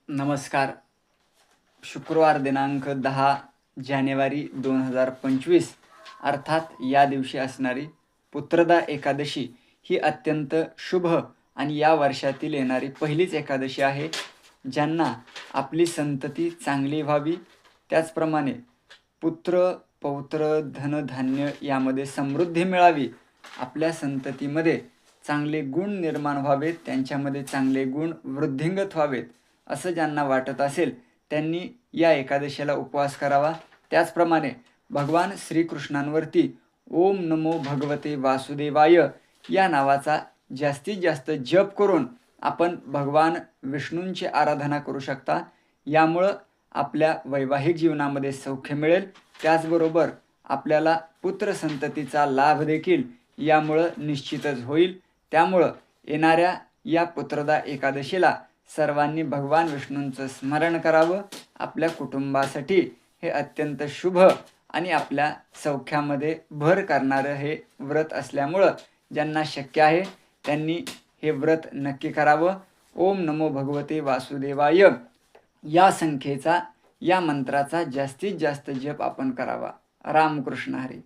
नमस्कार. शुक्रवार दिनांक 10 जानेवारी 2025 अर्थात या दिवशी असणारी पुत्रदा एकादशी ही अत्यंत शुभ आणि या वर्षातील येणारी पहिलीच एकादशी आहे. ज्यांना आपली संतती चांगली व्हावी, त्याचप्रमाणे पुत्र पौत्र धनधान्य यामध्ये समृद्धी मिळावी, आपल्या संततीमध्ये चांगले गुण निर्माण व्हावेत, त्यांच्यामध्ये चांगले गुण वृद्धिंगत व्हावेत असं ज्यांना वाटत असेल त्यांनी या एकादशीला उपवास करावा. त्याचप्रमाणे भगवान श्रीकृष्णांवरती ओम नमो भगवते वासुदेवाय या नावाचा जास्तीत जास्त जप करून आपण भगवान विष्णूंची आराधना करू शकता. यामुळं आपल्या वैवाहिक जीवनामध्ये सौख्य मिळेल. त्याचबरोबर आपल्याला पुत्र संततीचा लाभ देखील यामुळं निश्चितच होईल. त्यामुळं येणाऱ्या या पुत्रदा एकादशीला सर्वांनी भगवान विष्णूंचं स्मरण करावं. आपल्या कुटुंबासाठी हे अत्यंत शुभ आणि आपल्या सौख्यामध्ये भर करणारं हे व्रत असल्यामुळं ज्यांना शक्य आहे त्यांनी हे व्रत नक्की करावं. ओम नमो भगवते वासुदेवाय या संख्येचा, या मंत्राचा जास्तीत जास्त जप आपण करावा. रामकृष्ण हरी.